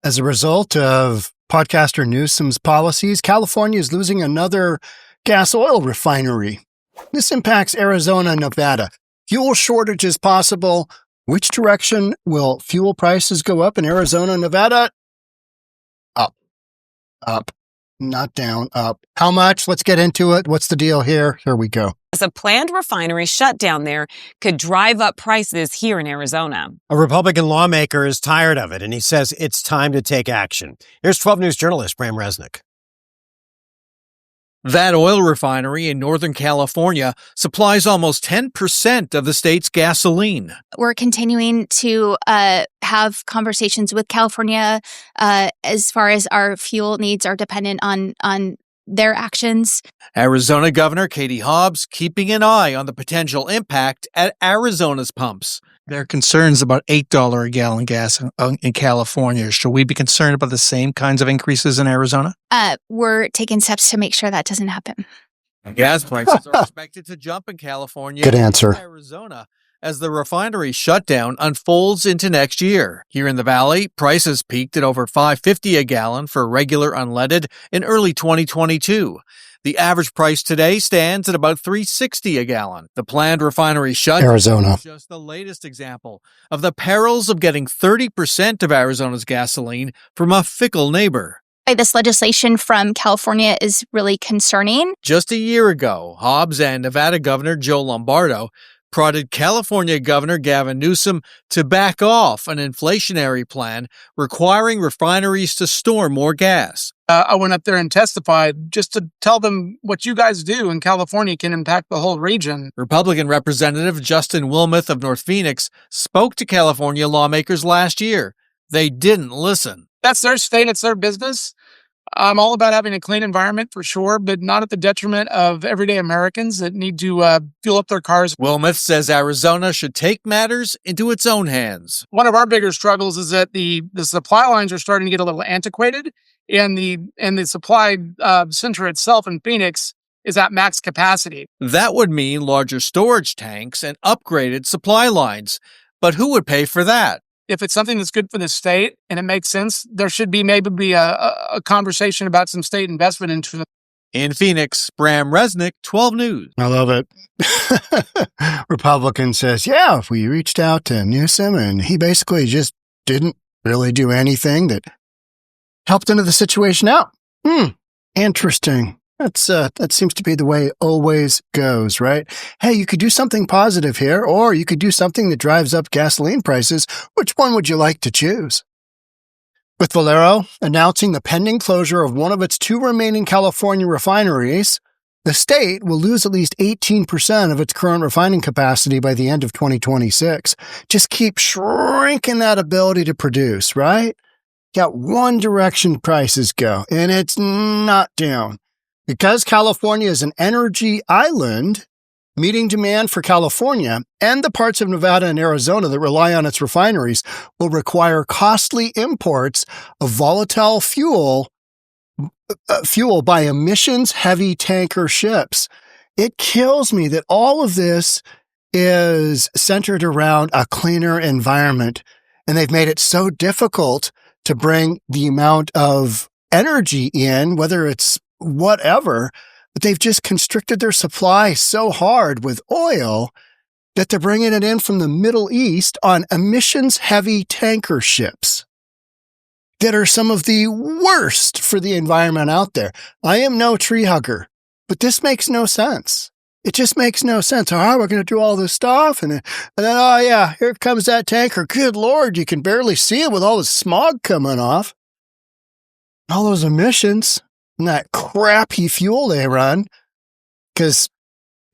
As a result of podcaster Newsom's policies, California is losing another gas oil refinery. This impacts Arizona and Nevada. Fuel shortages possible. Which direction will fuel prices go up in Arizona and Nevada? Up. Up. Not down. Up. How much? Let's get into it. What's the deal here? Here we go. As a planned refinery shutdown there could drive up prices here in Arizona. A Republican lawmaker is tired of it, and he says it's time to take action. Here's 12 News journalist 𝗪𝗡𝗪𝗧𝗏. That oil refinery in Northern California supplies almost 10% of the state's gasoline. We're continuing to have conversations with California as far as our fuel needs are dependent on their actions. Arizona Governor Katie Hobbs keeping an eye on the potential impact at Arizona's pumps. There are concerns about $8 a gallon gas in California. Should we be concerned about the same kinds of increases in Arizona? We're taking steps to make sure that doesn't happen. Gas prices are expected to jump in California Good answer. and Arizona as the refinery shutdown unfolds into next year. Here in the Valley, prices peaked at over $5.50 a gallon for regular unleaded in early 2022. The average price today stands at about $3.60 a gallon. The planned refinery shutdown Arizona. is just the latest example of the perils of getting 30% of Arizona's gasoline from a fickle neighbor. This legislation from California is really concerning. Just a year ago, Hobbs and Nevada Governor Joe Lombardo prodded California Governor Gavin Newsom to back off an inflationary plan requiring refineries to store more gas. I went up there and testified just to tell them what you guys do in California can impact the whole region. Republican Representative Justin Wilmoth of North Phoenix spoke to California lawmakers last year. They didn't listen. That's their state. It's their business. I'm all about having a clean environment for sure, but not at the detriment of everyday Americans that need to fuel up their cars. Wilmoth says Arizona should take matters into its own hands. One of our bigger struggles is that the supply lines are starting to get a little antiquated, and the supply center itself in Phoenix is at max capacity. That would mean larger storage tanks and upgraded supply lines. But who would pay for that? If it's something that's good for the state and it makes sense, there should be maybe a conversation about some state investment into it. In Phoenix, 𝗪𝗡𝗪𝗧𝗏, 12 News. I love it. Republican says, yeah, we reached out to Newsom and he basically just didn't really do anything that helped into the situation out. Interesting. That seems to be the way it always goes, right? Hey, you could do something positive here, or you could do something that drives up gasoline prices. Which one would you like to choose? With Valero announcing the pending closure of one of its two remaining California refineries, the state will lose at least 18% of its current refining capacity by the end of 2026. Just keep shrinking that ability to produce, right? Got one direction prices go, and it's not down. Because California is an energy island, meeting demand for California and the parts of Nevada and Arizona that rely on its refineries will require costly imports of volatile fuel by emissions-heavy tanker ships. It kills me that all of this is centered around a cleaner environment, and they've made it so difficult to bring the amount of energy in, whether it's whatever, but they've just constricted their supply so hard with oil that they're bringing it in from the Middle East on emissions-heavy tanker ships that are some of the worst for the environment out there. I am no tree hugger, but this makes no sense. It just makes no sense. All right, we're going to do all this stuff, and then, oh yeah, here comes that tanker. Good Lord, you can barely see it with all the smog coming off. All those emissions. And that crappy fuel they run, because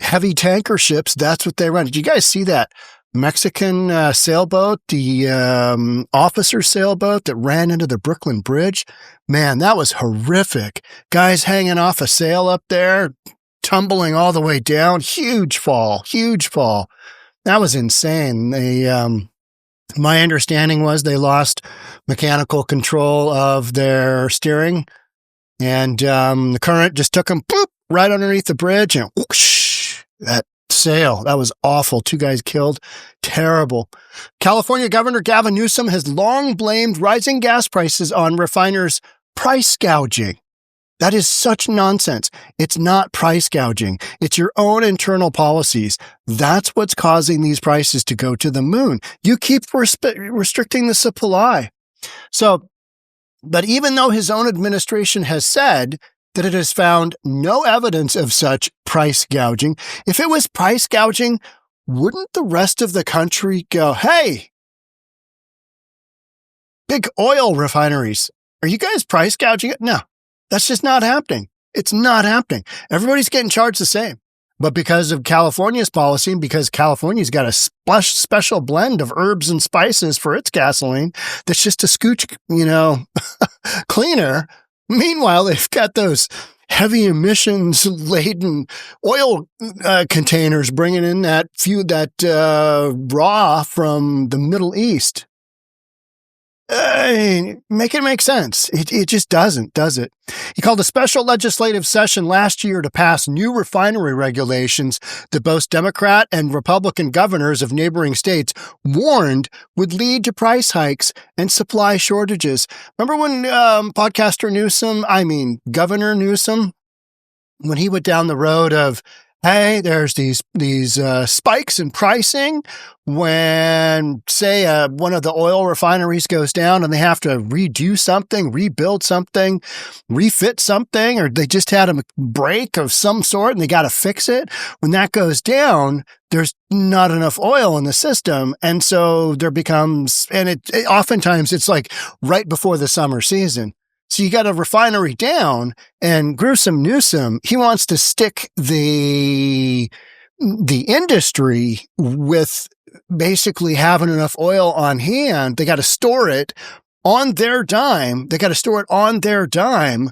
heavy tanker ships, that's what they run. Did you guys see that Mexican sailboat, the officer sailboat that ran into the Brooklyn Bridge? Man, that was horrific. Guys hanging off a sail up there, tumbling all the way down. Huge fall. That was insane. My understanding was they lost mechanical control of their steering. And the current just took them right underneath the bridge, and whoosh, that sale. That was awful. 2 guys killed. Terrible. California Governor Gavin Newsom has long blamed rising gas prices on refiners' price gouging. That is such nonsense. It's not price gouging. It's your own internal policies. That's what's causing these prices to go to the moon. You keep restricting the supply. So, but even though his own administration has said that it has found no evidence of such price gouging, if it was price gouging, wouldn't the rest of the country go, hey, big oil refineries, are you guys price gouging it? No. That's just not happening. It's not happening. Everybody's getting charged the same. But because of California's policy, and because California's got a special blend of herbs and spices for its gasoline, that's just a scooch, cleaner. Meanwhile, they've got those heavy emissions laden oil containers bringing in that raw from the Middle East. Make it make sense. It just doesn't, does it? He called a special legislative session last year to pass new refinery regulations that both Democrat and Republican governors of neighboring states warned would lead to price hikes and supply shortages. Remember when Governor Newsom, when he went down the road of, hey, there's these spikes in pricing when, say, one of the oil refineries goes down and they have to redo something, rebuild something, refit something, or they just had a break of some sort and they got to fix it. When that goes down, there's not enough oil in the system. And so there becomes, and oftentimes it's like right before the summer season. So you got a refinery down, and gruesome Newsom, he wants to stick the industry with basically having enough oil on hand. They got to store it on their dime. They got to store it on their dime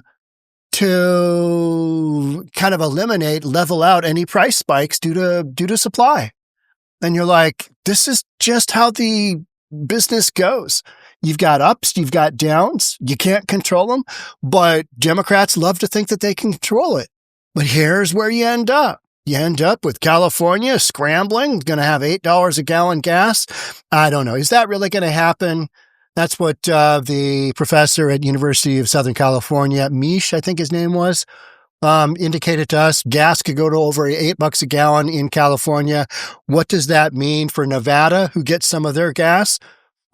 to kind of level out any price spikes due to supply. And you're like, this is just how the business goes. You've got ups, you've got downs. You can't control them, but Democrats love to think that they can control it. But here's where you end up. You end up with California scrambling, going to have $8 a gallon gas. I don't know. Is that really going to happen? That's what the professor at University of Southern California, Amish, I think his name was, indicated to us. Gas could go to over $8 a gallon in California. What does that mean for Nevada, who gets some of their gas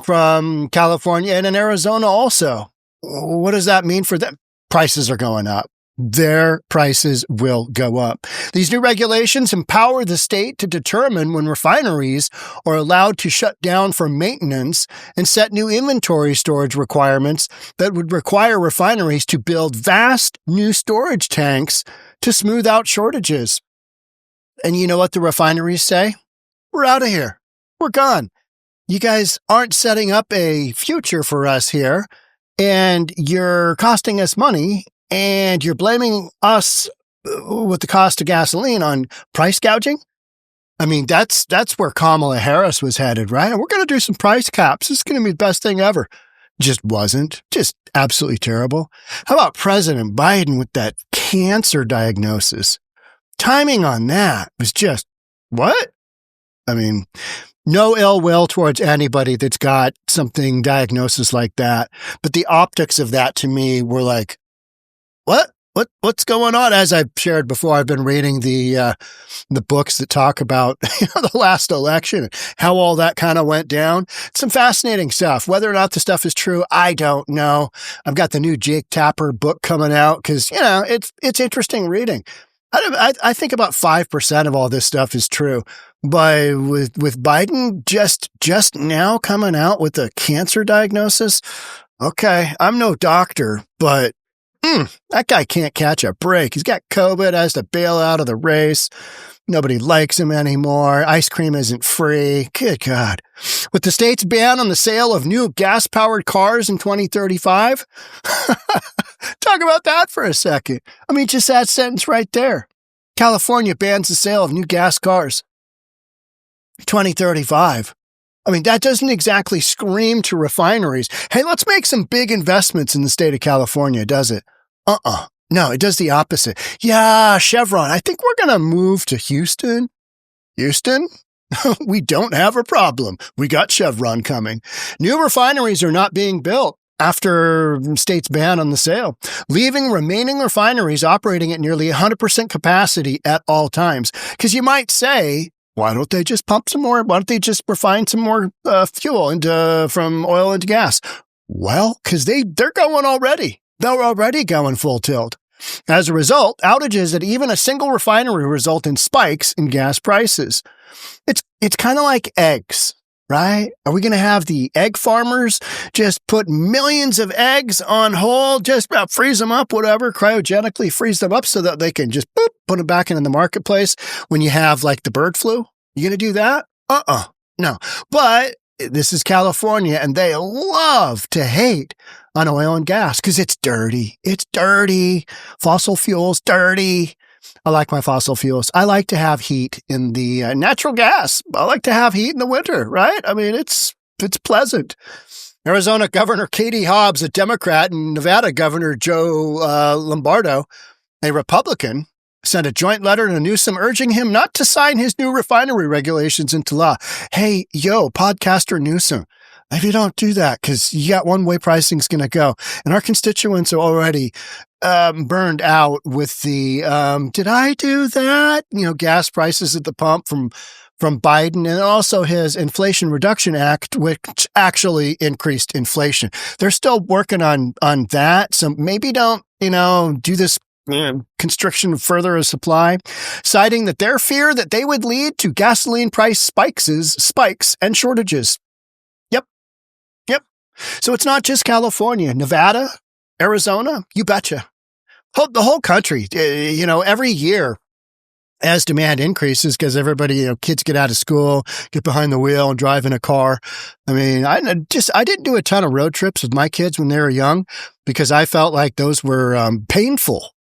from California, and in Arizona also? What does that mean for them? Prices are going up. Their prices will go up. These new regulations empower the state to determine when refineries are allowed to shut down for maintenance and set new inventory storage requirements that would require refineries to build vast new storage tanks to smooth out shortages. And you know what the refineries say? We're out of here. We're gone. You guys aren't setting up a future for us here, and you're costing us money, and you're blaming us with the cost of gasoline on price gouging. I mean, that's where Kamala Harris was headed, right? We're going to do some price caps. This is going to be the best thing ever. Just wasn't. Just absolutely terrible. How about President Biden with that cancer diagnosis? Timing on that was just, what? I mean, no ill will towards anybody that's got something diagnosis like that. But the optics of that to me were like, what's going on? As I've shared before, I've been reading the books that talk about the last election, how all that kind of went down. Some fascinating stuff. Whether or not the stuff is true, I don't know. I've got the new Jake Tapper book coming out because, it's interesting reading. I think about 5% of all this stuff is true. But with Biden just now coming out with a cancer diagnosis, okay, I'm no doctor, but that guy can't catch a break. He's got COVID, has to bail out of the race. Nobody likes him anymore. Ice cream isn't free. Good God. With the state's ban on the sale of new gas-powered cars in 2035, talk about that for a second. I mean, just that sentence right there. California bans the sale of new gas cars. 2035. I mean, that doesn't exactly scream to refineries, hey, let's make some big investments in the state of California, does it? No, it does the opposite. Yeah, Chevron, I think we're going to move to Houston. Houston, we don't have a problem. We got Chevron coming. New refineries are not being built after state's ban on the sale, leaving remaining refineries operating at nearly 100% capacity at all times. Because you might say, why don't they just pump some more? Why don't they just refine some more fuel from oil into gas? Well, because they're going already. They're already going full tilt. As a result, outages at even a single refinery result in spikes in gas prices. It's kind of like eggs, right? Are we going to have the egg farmers just put millions of eggs on hold, just freeze them up, whatever, cryogenically freeze them up so that they can just put them back into the marketplace when you have like the bird flu? You going to do that? No. But this is California, and they love to hate on oil and gas because it's dirty. It's dirty. Fossil fuels, dirty. I like my fossil fuels. I like to have heat in the natural gas. I like to have heat in the winter, right? I mean, it's pleasant. Arizona Governor Katie Hobbs, a Democrat, and Nevada Governor Joe Lombardo, a Republican, sent a joint letter to Newsom urging him not to sign his new refinery regulations into law. Hey, podcaster Newsom, if you don't do that, because you got one way pricing's going to go. And our constituents are already burned out with the, did I do that? Gas prices at the pump from Biden, and also his Inflation Reduction Act, which actually increased inflation. They're still working on that. So maybe don't, do this constriction further of supply, citing that their fear that they would lead to gasoline price spikes and shortages. Yep. So it's not just California, Nevada, Arizona, you betcha. The whole country, every year as demand increases because everybody, kids get out of school, get behind the wheel and drive in a car. I mean, I didn't do a ton of road trips with my kids when they were young because I felt like those were painful.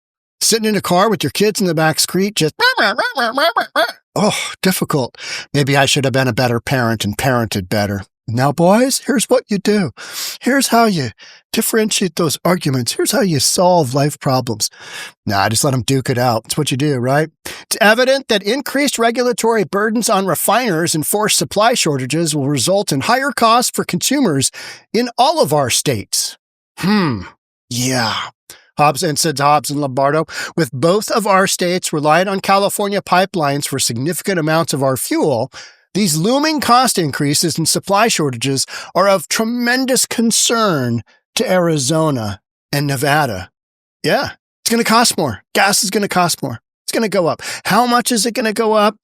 Sitting in a car with your kids in the back seat, just, difficult. Maybe I should have been a better parent and parented better. Now, boys, here's what you do. Here's how you differentiate those arguments. Here's how you solve life problems. Nah, just let them duke it out. It's what you do, right? It's evident that increased regulatory burdens on refiners and forced supply shortages will result in higher costs for consumers in all of our states. Yeah. Hobbs and Lombardo, with both of our states relying on California pipelines for significant amounts of our fuel, these looming cost increases and supply shortages are of tremendous concern to Arizona and Nevada. Yeah, it's going to cost more. Gas is going to cost more. It's going to go up. How much is it going to go up?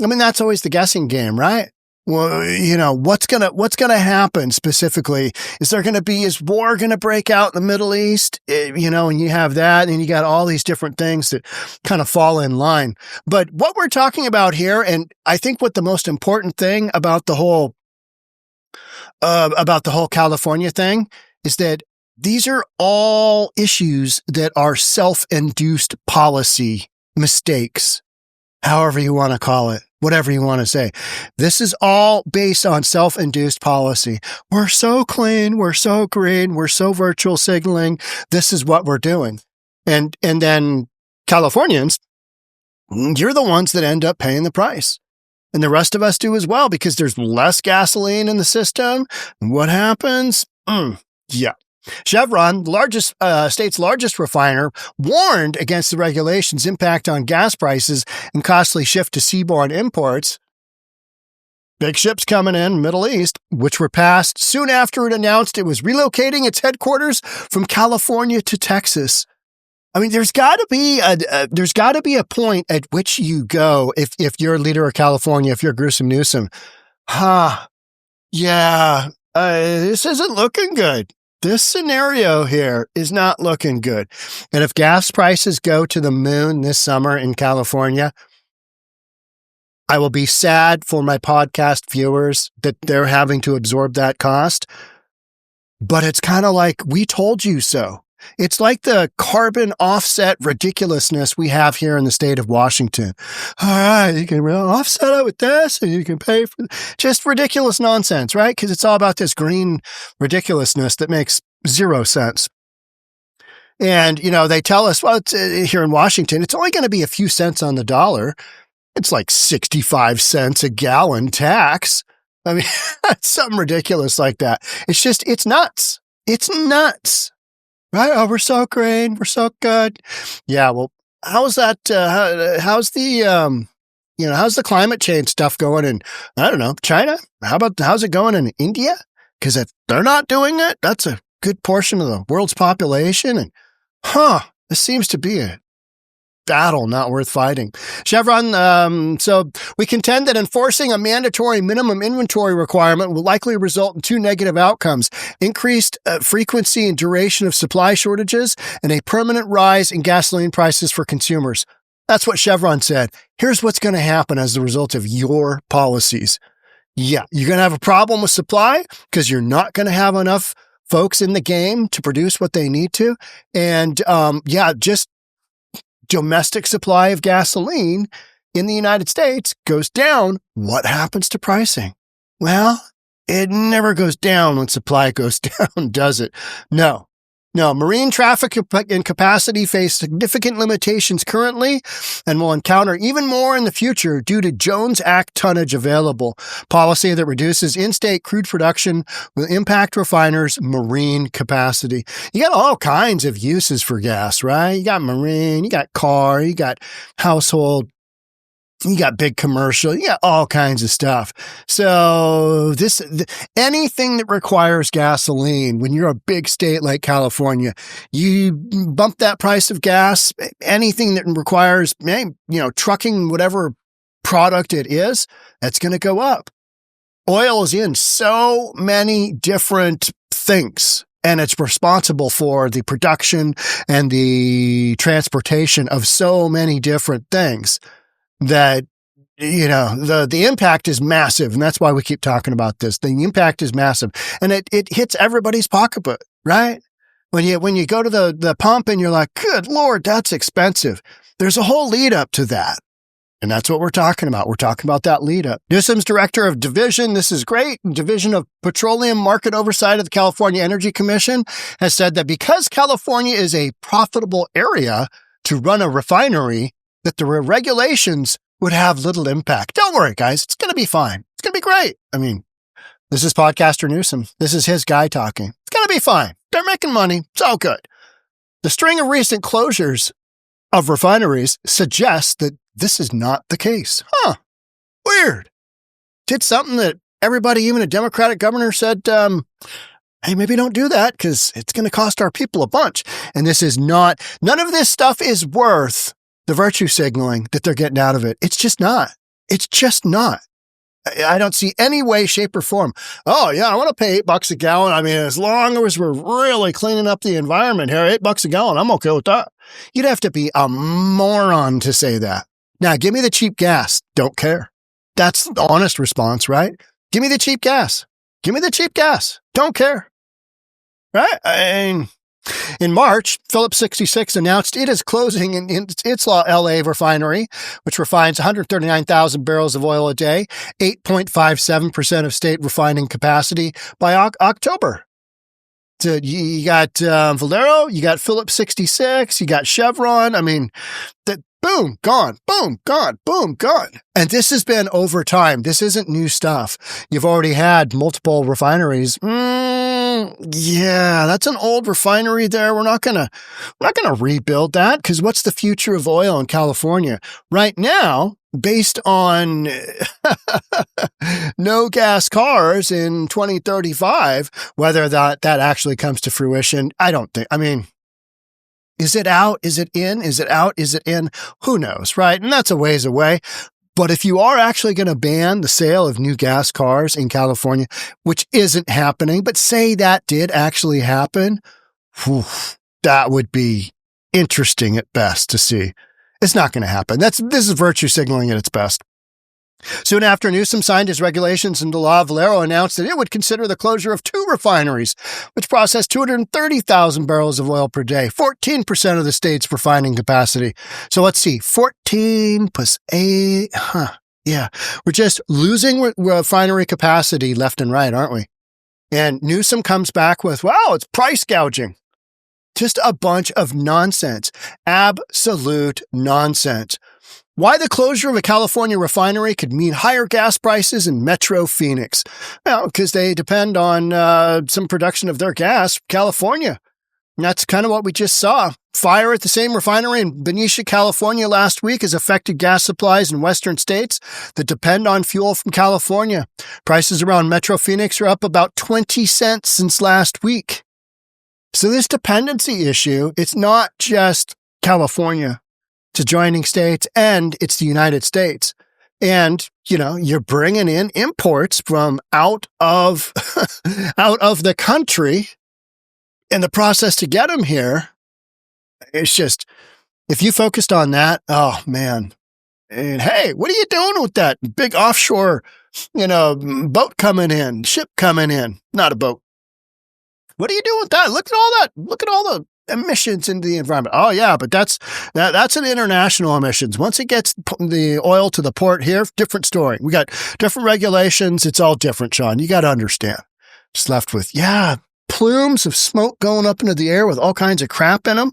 I mean, that's always the guessing game, right? Well, what's going to happen specifically? Is war going to break out in the Middle East? And you have that, and you got all these different things that kind of fall in line. But what we're talking about here, and I think what the most important thing about the whole California thing is that these are all issues that are self-induced policy mistakes, however you want to call it. Whatever you want to say. This is all based on self-induced policy. We're so clean. We're so green. We're so virtual signaling. This is what we're doing. And then Californians, you're the ones that end up paying the price. And the rest of us do as well because there's less gasoline in the system. And what happens? Yeah. Chevron, the state's largest refiner, warned against the regulations' impact on gas prices and costly shift to seaborne imports. Big ships coming in, Middle East, which were passed soon after it announced it was relocating its headquarters from California to Texas. I mean, there's got to be a point at which you go if you're leader of California, if you're Newsom. Yeah, this isn't looking good. This scenario here is not looking good. And if gas prices go to the moon this summer in California, I will be sad for my podcast viewers that they're having to absorb that cost. But it's kind of like, we told you so. It's like the carbon offset ridiculousness we have here in the state of Washington. All right, you can offset it with this and you can pay for just ridiculous nonsense, right? Because it's all about this green ridiculousness that makes zero sense. And, they tell us, well, it's, here in Washington, it's only going to be a few cents on the dollar. it's like 65 cents a gallon tax. I mean, something ridiculous like that. It's nuts. It's nuts. Right? Oh, we're so great. We're so good. Yeah. Well, how's that? How's the climate change stuff going in, I don't know, China? How's it going in India? Because if they're not doing it, that's a good portion of the world's population. And, this seems to be a battle not worth fighting. Chevron, so we contend that enforcing a mandatory minimum inventory requirement will likely result in two negative outcomes: increased frequency and duration of supply shortages and a permanent rise in gasoline prices for consumers. That's what Chevron said. Here's what's going to happen as a result of your policies. Yeah, you're going to have a problem with supply because you're not going to have enough folks in the game to produce what they need to. And just domestic supply of gasoline in the United States goes down. What happens to pricing? Well, it never goes down when supply goes down, does it? No. Marine traffic and capacity face significant limitations currently and will encounter even more in the future due to Jones Act tonnage available. Policy that reduces in-state crude production will impact refiners' marine capacity. You got all kinds of uses for gas, right? You got marine, you got car, you got household, you got big commercial, you got all kinds of stuff. So anything that requires gasoline, when you're a big state like California, you bump that price of gas. Anything that requires, trucking, whatever product it is, that's going to go up. Oil is in so many different things, and it's responsible for the production and the transportation of so many different things that, the impact is massive. And that's why we keep talking about this. The impact is massive, and it hits everybody's pocketbook, right? When you go to the pump and you're like, good Lord, that's expensive. There's a whole lead up to that. And that's what we're talking about. We're talking about that lead up. Newsom's director of division, this is great, Division of Petroleum Market Oversight of the California Energy Commission, has said that because California is a profitable area to run a refinery, that the regulations would have little impact. Don't worry, guys. It's going to be fine. It's going to be great. I mean, this is podcaster Newsom. This is his guy talking. It's going to be fine. They're making money. It's all good. The string of recent closures of refineries suggests that this is not the case. Weird. Did something that everybody, even a Democratic governor, said, hey, maybe don't do that because it's going to cost our people a bunch. And this is not, none of this stuff is worth the virtue signaling that they're getting out of it. It's just not. It's just not. I don't see any way, shape, or form. Oh, yeah, I want to pay $8 a gallon. I mean, as long as we're really cleaning up the environment here, $8 a gallon, I'm okay with that. You'd have to be a moron to say that. Now, give me the cheap gas. Don't care. That's the honest response, right? Give me the cheap gas. Give me the cheap gas. Don't care. Right? In March, Phillips 66 announced it is closing in its LA refinery, which refines 139,000 barrels of oil a day, 8.57% of state refining capacity by October. So you got Valero, you got Phillips 66, you got Chevron. I mean, boom, gone, boom, gone, boom, gone. And this has been over time. This isn't new stuff. You've already had multiple refineries. Yeah, that's an old refinery there. We're not gonna rebuild that because what's the future of oil in California right now? Based on no gas cars in 2035, whether that actually comes to fruition, I don't think. I mean, is it out? Is it in? Is it out? Is it in? Who knows, right? And that's a ways away. But if you are actually going to ban the sale of new gas cars in California, which isn't happening, but say that did actually happen, that would be interesting at best to see. It's not going to happen. This is virtue signaling at its best. Soon after Newsom signed his regulations into law, Valero announced that it would consider the closure of 2 refineries, which process 230,000 barrels of oil per day, 14% of the state's refining capacity. So let's see, 14 plus 8, yeah. We're just losing refinery capacity left and right, aren't we? And Newsom comes back with, wow, it's price gouging. Just a bunch of nonsense. Absolute nonsense. Why the closure of a California refinery could mean higher gas prices in Metro Phoenix. Well, because they depend on some production of their gas from California. And that's kind of what we just saw. Fire at the same refinery in Benicia, California last week has affected gas supplies in western states that depend on fuel from California. Prices around Metro Phoenix are up about 20 cents since last week. So this dependency issue, it's not just California. It's adjoining states, and it's the United States. And, you're bringing in imports from out of the country. And the process to get them here, it's just, if you focused on that, oh man. And hey, what are you doing with that big offshore, boat coming in, ship coming in, not a boat. What are you doing with that? Look at all that. Look at all the emissions into the environment. Oh yeah, but that's an international emissions. Once it gets the oil to the port here, different story. We got different regulations. It's all different, Sean. You got to understand. Just left with, plumes of smoke going up into the air with all kinds of crap in them.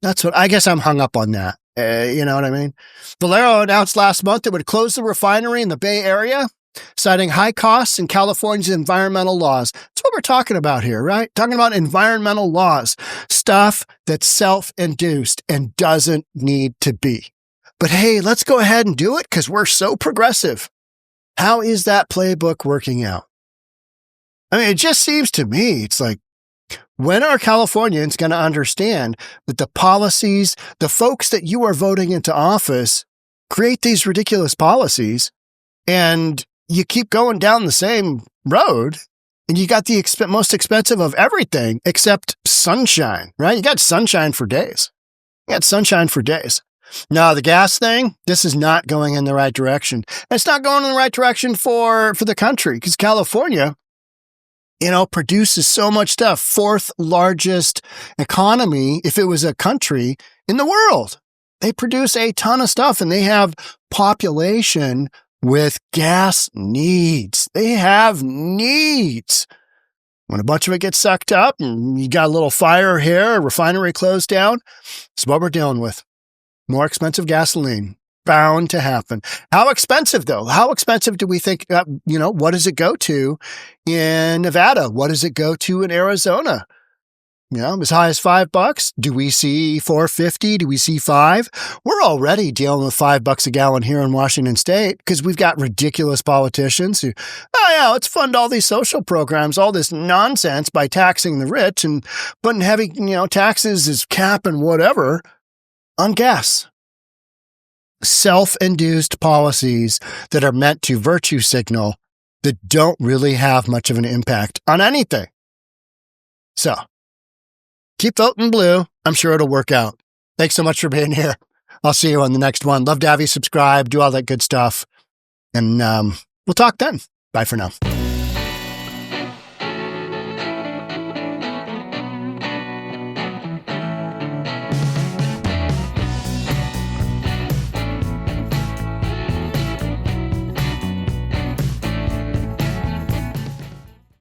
That's what I guess I'm hung up on that. You know what I mean? Valero announced last month it would close the refinery in the Bay Area, citing high costs and California's environmental laws. That's what we're talking about here, right? Talking about environmental laws, stuff that's self-induced and doesn't need to be. But hey, let's go ahead and do it because we're so progressive. How is that playbook working out? I mean, it just seems to me, it's like, when are Californians going to understand that the policies, the folks that you are voting into office create these ridiculous policies and you keep going down the same road and you got the most expensive of everything except sunshine, right? You got sunshine for days. You got sunshine for days. No, the gas thing, this is not going in the right direction. It's not going in the right direction for the country because California, produces so much stuff. Fourth largest economy, if it was a country in the world. They produce a ton of stuff and they have population with gas needs. They have needs. When a bunch of it gets sucked up and you got a little fire here, a refinery closed down, it's what we're dealing with. More expensive gasoline. Bound to happen. How expensive, though? How expensive do we think, what does it go to in Nevada? What does it go to in Arizona? As high as $5? Do we see $4.50? Do we see $5? We're already dealing with $5 a gallon here in Washington State because we've got ridiculous politicians who, let's fund all these social programs, all this nonsense by taxing the rich and putting heavy, taxes as cap and whatever on gas. Self-induced policies that are meant to virtue signal that don't really have much of an impact on anything. So, keep voting blue. I'm sure it'll work out. Thanks so much for being here. I'll see you on the next one. Love to have you subscribe, do all that good stuff. And we'll talk then. Bye for now.